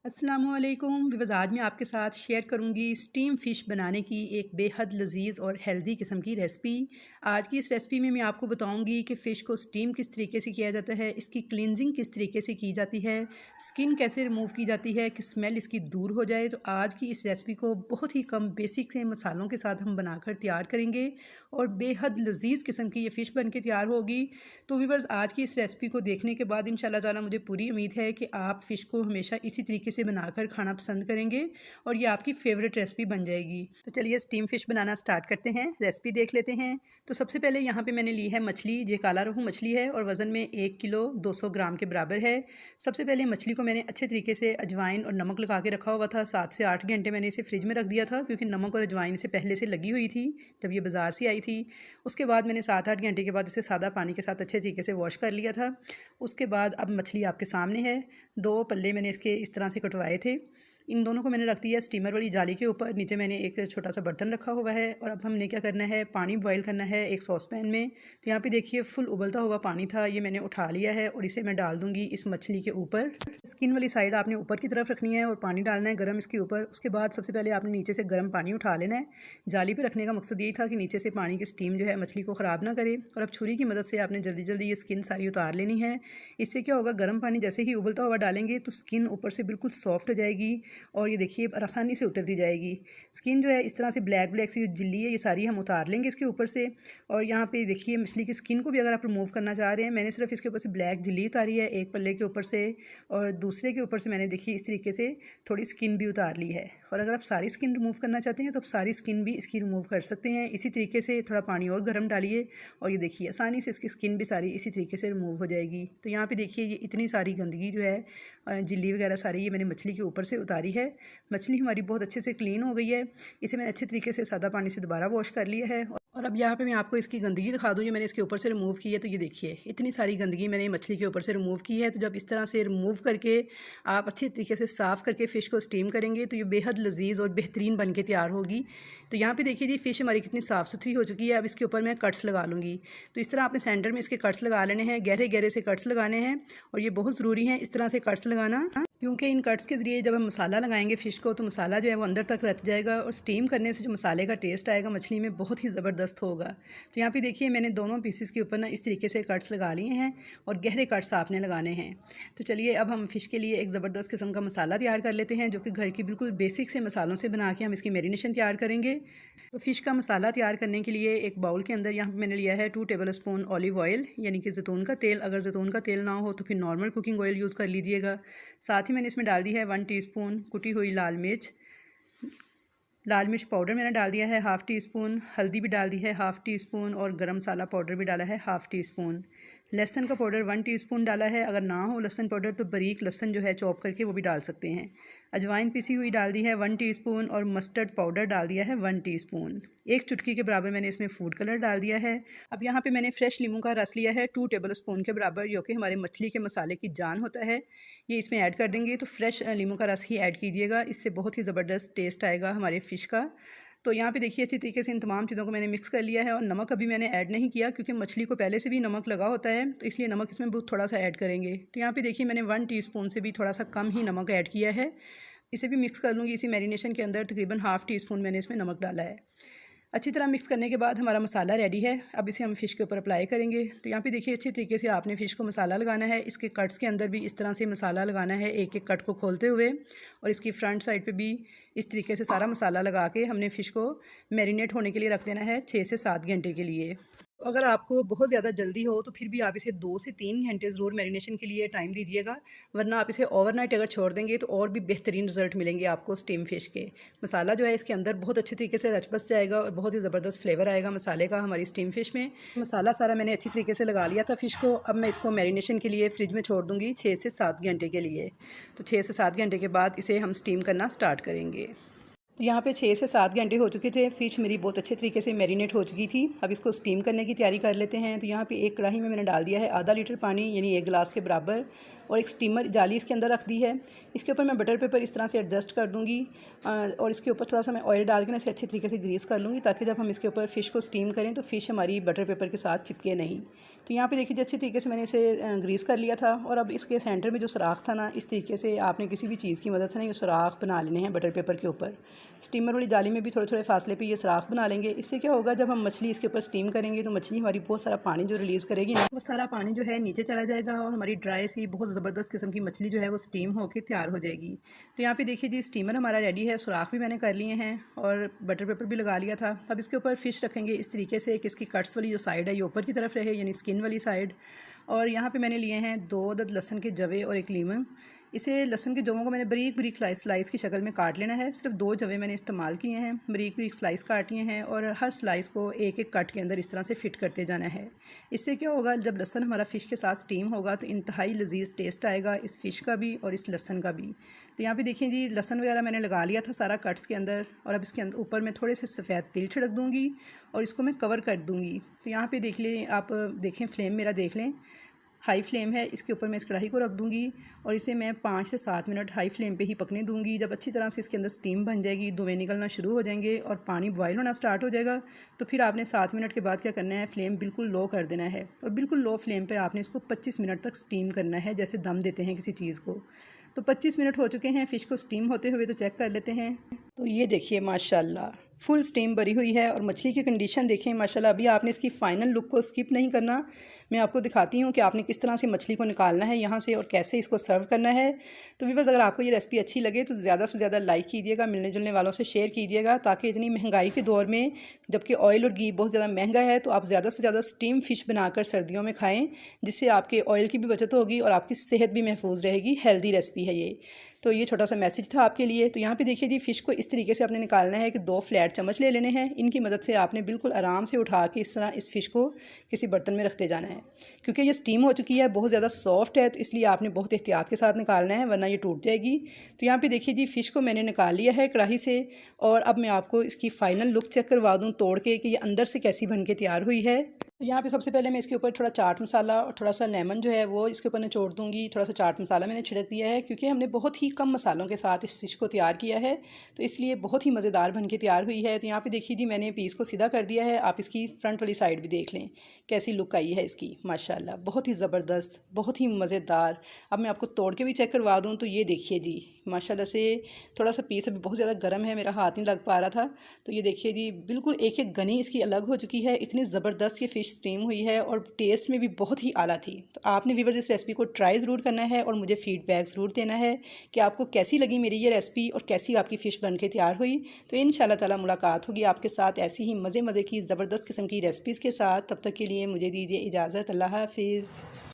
अस्सलामुअलैकुम व्यूअर्स, आज मैं आपके साथ शेयर करूंगी स्टीम फ़िश बनाने की एक बेहद लजीज और हेल्दी किस्म की रेसिपी। आज की इस रेसिपी में मैं आपको बताऊंगी कि फ़िश को स्टीम किस तरीके से किया जाता है, इसकी क्लींजिंग किस तरीके से की जाती है, स्किन कैसे रिमूव की जाती है कि स्मेल इसकी दूर हो जाए। तो आज की इस रेसिपी को बहुत ही कम बेसिक से मसालों के साथ हम बनाकर तैयार करेंगे और बेहद लजीज किस्म की ये फ़िश बन के तैयार होगी। तो व्यूअर्स, आज की इस रेसिपी को देखने के बाद इंशाल्लाह ताला मुझे पूरी उम्मीद है कि आप फ़िश को हमेशा इसी तरीके से बनाकर खाना पसंद करेंगे और ये आपकी फेवरेट रेसिपी बन जाएगी। तो चलिए स्टीम फ़िश बनाना स्टार्ट करते हैं, रेसिपी देख लेते हैं। तो सबसे पहले यहाँ पे मैंने ली है मछली। ये काला रोहू मछली है और वज़न में 1 किलो 200 ग्राम के बराबर है। सबसे पहले मछली को मैंने अच्छे तरीके से अजवाइन और नमक लगा के रखा हुआ था। 7 से 8 घंटे मैंने इसे फ्रिज में रख दिया था क्योंकि नमक और अजवाइन से पहले से लगी हुई थी जब ये बाज़ार से आई थी। उसके बाद मैंने 7-8 घंटे के बाद इसे सादा पानी के साथ अच्छे तरीके से वॉश कर लिया था। उसके बाद अब मछली आपके सामने है। 2 पल्ले मैंने इसके इस तरह से कटवाए थे। इन दोनों को मैंने रख दिया स्टीमर वाली जाली के ऊपर। नीचे मैंने एक छोटा सा बर्तन रखा हुआ है और अब हमने क्या करना है, पानी बॉईल करना है एक सॉस पैन में। तो यहाँ पे देखिए फुल उबलता हुआ पानी था, ये मैंने उठा लिया है और इसे मैं डाल दूँगी इस मछली के ऊपर। स्किन वाली साइड आपने ऊपर की तरफ रखनी है और पानी डालना है गर्म इसके ऊपर। उसके बाद सबसे पहले आपने नीचे से गर्म पानी उठा लेना है। जाली पर रखने का मकसद यही था कि नीचे से पानी की स्टीम जो है मछली को ख़राब ना करे। और अब छुरी की मदद से आपने जल्दी जल्दी ये स्किन सारी उतार लेनी है। इससे क्या होगा, गर्म पानी जैसे ही उबलता हुआ डालेंगे तो स्किन ऊपर से बिल्कुल सॉफ्ट हो जाएगी और ये देखिए आसानी से उतरती जाएगी। स्किन जो है इस तरह से ब्लैक ब्लैक सी झिल्ली है, ये सारी हम उतार लेंगे इसके ऊपर से। और यहाँ पे देखिए मछली की स्किन को भी अगर आप रिमूव करना चाह रहे हैं, मैंने सिर्फ इसके ऊपर से ब्लैक झिल्ली उतारी है एक पल्ले के ऊपर से, और दूसरे के ऊपर से मैंने देखिए इस तरीके से थोड़ी स्किन भी उतार ली है। और अगर आप सारी स्किन रिमूव करना चाहते हैं तो आप सारी स्किन भी इसकी रिमूव कर सकते हैं। इसी तरीके से थोड़ा पानी और गर्म डालिए और ये देखिए आसानी से इसकी स्किन भी सारी इसी तरीके से रिमूव हो जाएगी। तो यहाँ पे देखिए ये इतनी सारी गंदगी जो है, झिल्ली वगैरह सारी, ये मैंने मछली के ऊपर से उतारी है। मछली हमारी बहुत अच्छे से क्लीन हो गई है। इसे मैंने अच्छे तरीके से सादा पानी से दोबारा वॉश कर लिया है। और अब यहाँ पे मैं आपको इसकी गंदगी दिखा दूँ, ये मैंने इसके ऊपर से रिमूव की है। तो ये देखिए इतनी सारी गंदगी मैंने मछली के ऊपर से रिमूव की है। तो जब इस तरह से रिमूव करके आप अच्छे तरीके से साफ़ करके फ़िश को स्टीम करेंगे तो ये बेहद लजीज और बेहतरीन बन के तैयार होगी। तो यहाँ पे देखिए जी फ़िश हमारी कितनी साफ़ सुथरी हो चुकी है। अब इसके ऊपर मैं कट्स लगा लूँगी। तो इस तरह आपने सेंटर में इसके कट्स लगा लेने हैं, गहरे गहरे से कट्स लगाने हैं और ये बहुत ज़रूरी है इस तरह से कट्स लगाना, क्योंकि इन कट्स के ज़रिए जब हम मसाला लगाएंगे फ़िश को तो मसाला जो है वो अंदर तक रच जाएगा और स्टीम करने से जो मसाले का टेस्ट आएगा मछली में बहुत ही ज़बरदस्त होगा। तो यहाँ पे देखिए मैंने दोनों पीसेस के ऊपर ना इस तरीके से कट्स लगा लिए हैं और गहरे कट्स आपने लगाने हैं। तो चलिए अब हम फ़िश के लिए एक ज़बरदस्त किस्म का मसाला तैयार कर लेते हैं, जो कि घर की बिल्कुल बेसिक से मसालों से बना के हम इसकी मैरिनेशन तैयार करेंगे। तो फ़िश का मसाला तैयार करने के लिए एक बाउल के अंदर यहाँ पे मैंने लिया है 2 टेबल स्पून ऑलिव ऑयल, यानी कि ज़ैतून का तेल। अगर ज़ैतून का तेल ना हो तो फिर नॉर्मल कुकिंग ऑयल यूज़ कर लीजिएगा। साथ ही मैंने इसमें डाल दी है 1 टीस्पून कुटी हुई लाल मिर्च पाउडर मैंने डाल दिया है 1/2 टीस्पून। हल्दी भी डाल दी है 1/2 टीस्पून और गरम मसाला पाउडर भी डाला है 1/2 टीस्पून। लहसुन का पाउडर 1 टीस्पून डाला है। अगर ना हो लहसुन पाउडर तो बारीक लहसुन जो है चॉप करके वो भी डाल सकते हैं। अजवाइन पिसी हुई डाल दी है 1 टीस्पून और मस्टर्ड पाउडर डाल दिया है 1 टीस्पून। एक चुटकी के बराबर मैंने इसमें फूड कलर डाल दिया है। अब यहाँ पे मैंने फ्रेश नींबू का रस लिया है 2 टेबल स्पून के बराबर, जो कि हमारे मछली के मसाले की जान होता है। ये इसमें ऐड कर देंगे। तो फ्रेश नींबू का रस ही ऐड कीजिएगा, इससे बहुत ही ज़बरदस्त टेस्ट आएगा हमारे फ़िश का। तो यहाँ पे देखिए अच्छी तरीके से इन तमाम चीज़ों को मैंने मिक्स कर लिया है और नमक अभी मैंने ऐड नहीं किया क्योंकि मछली को पहले से भी नमक लगा होता है, तो इसलिए नमक इसमें बहुत थोड़ा सा ऐड करेंगे। तो यहाँ पे देखिए मैंने 1 टीस्पून से भी थोड़ा सा कम ही नमक ऐड किया है। इसे भी मिक्स कर लूँगी। इसी मैरिनेशन के अंदर तकरीबन 1/2 टीस्पून मैंने इसमें नमक डाला है। अच्छी तरह मिक्स करने के बाद हमारा मसाला रेडी है। अब इसे हम फ़िश के ऊपर अप्लाई करेंगे। तो यहाँ पे देखिए अच्छी तरीके से आपने फ़िश को मसाला लगाना है। इसके कट्स के अंदर भी इस तरह से मसाला लगाना है, एक एक कट को खोलते हुए, और इसकी फ्रंट साइड पे भी इस तरीके से सारा मसाला लगा के हमने फ़िश को मैरिनेट होने के लिए रख देना है 6 से 7 घंटे के लिए। अगर आपको बहुत ज़्यादा जल्दी हो तो फिर भी आप इसे 2 से 3 घंटे ज़रूर मैरिनेशन के लिए टाइम दीजिएगा, वरना आप इसे ओवरनाइट अगर छोड़ देंगे तो और भी बेहतरीन रिज़ल्ट मिलेंगे आपको स्टीम फ़िश के। मसाला जो है इसके अंदर बहुत अच्छे तरीके से रच बस जाएगा और बहुत ही ज़बरदस्त फ्लेवर आएगा मसाले का हमारी स्टीम फ़िश में। मसाला सारा मैंने अच्छी तरीके से लगा लिया था फ़िश को। अब मैं इसको मैरिनेशन के लिए फ्रिज में छोड़ दूँगी 6 से 7 घंटे के लिए। तो 6 से 7 घंटे के बाद इसे हम स्टीम करना स्टार्ट करेंगे। तो यहाँ पे 6 से 7 घंटे हो चुके थे। फ़िश मेरी बहुत अच्छे तरीके से मैरिनेट हो चुकी थी। अब इसको स्टीम करने की तैयारी कर लेते हैं। तो यहाँ पे एक कढ़ाई में मैंने डाल दिया है आधा लीटर पानी, यानी 1 गिलास के बराबर। और एक स्टीमर जाली इसके अंदर रख दी है। इसके ऊपर मैं बटर पेपर इस तरह से एडजस्ट कर दूँगी और इसके ऊपर थोड़ा सा मैं ऑयल डाल के ना इसे अच्छी तरीके से ग्रीस कर लूँगी, ताकि जब हम इसके ऊपर फ़िश को स्टीम करें तो फ़िश हमारी बटर पेपर के साथ चिपके नहीं। तो यहाँ पे देखिए अच्छी तरीके से मैंने इसे ग्रीस कर लिया था। और अब इसके सेंटर में जो सुराख था ना, इस तरीके से आपने किसी भी चीज़ की मदद से ना ये सुराख बना लेने हैं बटर पेपर के ऊपर। स्टीमर वाली जाली में भी थोड़े थोड़े फासले पे ये सुराख बना लेंगे। इससे क्या होगा, जब हम मछली इसके ऊपर स्टीम करेंगे तो मछली हमारी बहुत सारा पानी जो रिलीज़ करेगी ना, वो सारा पानी जो है नीचे चला जाएगा और हमारी ड्राई सी बहुत ज़बरदस्त किस्म की मछली जो है वो स्टीम होकर तैयार हो जाएगी। तो यहाँ पे देखिए जी, स्टीमर हमारा रेडी है, सुराख भी मैंने कर लिए हैं और बटर पेपर भी लगा लिया था। अब इसके ऊपर फ़िश रखेंगे इस तरीके से कि इसकी कट्स वाली जो साइड है ये ऊपर की तरफ रहे, यानी स्किन वाली साइड। और यहाँ पे मैंने लिए हैं 2 अदद लहसुन के जवे और एक लीमन। इसे लहसुन के जवों को मैंने बारीक बारीक स्लाइस की शक्ल में काट लेना है। सिर्फ 2 जवे मैंने इस्तेमाल किए हैं, बारीक बारीक स्लाइस काटी हैं और हर स्लाइस को एक एक कट के अंदर इस तरह से फ़िट करते जाना है। इससे क्या होगा, जब लहसुन हमारा फ़िश के साथ स्टीम होगा तो इंतहाई लजीज़ टेस्ट आएगा इस फ़िश का भी और इस लहसुन का भी। तो यहाँ पे देखिए जी, लहसुन वगैरह मैंने लगा लिया था सारा कट्स के अंदर। और अब इसके अंदर ऊपर मैं थोड़े से सफ़ेद तिल छिड़क दूँगी और इसको मैं कवर कर दूँगी। तो यहाँ पे देख लें, आप देखें फ्लेम मेरा देख लें, हाई फ्लेम है। इसके ऊपर मैं इस कढ़ाई को रख दूँगी और इसे मैं 5 से 7 मिनट हाई फ्लेम पे ही पकने दूँगी। जब अच्छी तरह से इसके अंदर स्टीम बन जाएगी, धुएँ निकलना शुरू हो जाएंगे और पानी बॉयल होना स्टार्ट हो जाएगा, तो फिर आपने 7 मिनट के बाद क्या करना है, फ्लेम बिल्कुल लो कर देना है और बिल्कुल लो फ्लेम पे आपने इसको 25 मिनट तक स्टीम करना है, जैसे दम देते हैं किसी चीज़ को। तो 25 मिनट हो चुके हैं फ़िश को स्टीम होते हुए, तो चेक कर लेते हैं। तो ये देखिए माशाल्लाह फुल स्टीम भरी हुई है और मछली की कंडीशन देखें माशाल्लाह। अभी आपने इसकी फ़ाइनल लुक को स्किप नहीं करना, मैं आपको दिखाती हूँ कि आपने किस तरह से मछली को निकालना है यहाँ से और कैसे इसको सर्व करना है। तो व्यूअर्स, अगर आपको ये रेसिपी अच्छी लगे तो ज़्यादा से ज़्यादा लाइक कीजिएगा, मिलने जुलने वालों से शेयर कीजिएगा, ताकि इतनी महंगाई के दौर में, जबकि ऑयल और घी बहुत ज़्यादा महंगा है, तो आप ज़्यादा से ज़्यादा स्टीम फ़िश बनाकर सर्दियों में खाएँ, जिससे आपके ऑयल की भी बचत होगी और आपकी सेहत भी महफूज रहेगी। हेल्दी रेसिपी है ये। तो ये छोटा सा मैसेज था आपके लिए। तो यहाँ पे देखिए जी, फ़िश को इस तरीके से आपने निकालना है कि 2 फ्लैट चम्मच ले लेने हैं। इनकी मदद से आपने बिल्कुल आराम से उठा के इस तरह इस फ़िश को किसी बर्तन में रखते जाना है। क्योंकि ये स्टीम हो चुकी है, बहुत ज़्यादा सॉफ्ट है, तो इसलिए आपने बहुत एहतियात के साथ निकालना है, वरना ये टूट जाएगी। तो यहाँ पे देखिए जी, फ़िश को मैंने निकाल लिया है कढ़ाई से और अब मैं आपको इसकी फ़ाइनल लुक चेक करवा दूँ तोड़ के कि ये अंदर से कैसी बन के तैयार हुई है। तो यहाँ पे सबसे पहले मैं इसके ऊपर थोड़ा चाट मसाला और थोड़ा सा लेमन जो है वो इसके ऊपर निचोड़ दूँगी। थोड़ा सा चाट मसाला मैंने छिड़क दिया है, क्योंकि हमने बहुत ही कम मसालों के साथ इस फ़िश को तैयार किया है, तो इसलिए बहुत ही मज़ेदार बन के तैयार हुई है। तो यहाँ पे देखिए जी, मैंने पीस को सीधा कर दिया है। आप इसकी फ्रंट वाली साइड भी देख लें कैसी लुक आई है इसकी, माशाल्लाह बहुत ही ज़बरदस्त, बहुत ही मज़ेदार। अब मैं आपको तोड़ के भी चेक करवा दूँ, तो ये देखिए जी माशाल्लाह से, थोड़ा सा पीस अभी बहुत ज़्यादा गर्म है, मेरा हाथ नहीं लग पा रहा था। तो ये देखिए जी, बिल्कुल एक एक गनी इसकी अलग हो चुकी है। इतनी ज़बरदस्त ये फ़िश स्टीम हुई है और टेस्ट में भी बहुत ही आला थी। तो आपने व्यूअर्स इस रेसिपी को ट्राई ज़रूर करना है और मुझे फ़ीडबैक ज़रूर देना है कि आपको कैसी लगी मेरी ये रेसिपी और कैसी आपकी फ़िश बन के तैयार हुई। तो इंशाल्लाह ताला मुलाकात होगी आपके साथ ऐसी ही मज़े मज़े की ज़बरदस्त किस्म की रेसिपीज़ के साथ। तब तक के लिए मुझे दीजिए इजाज़त। अल्लाह हाफ़िज़।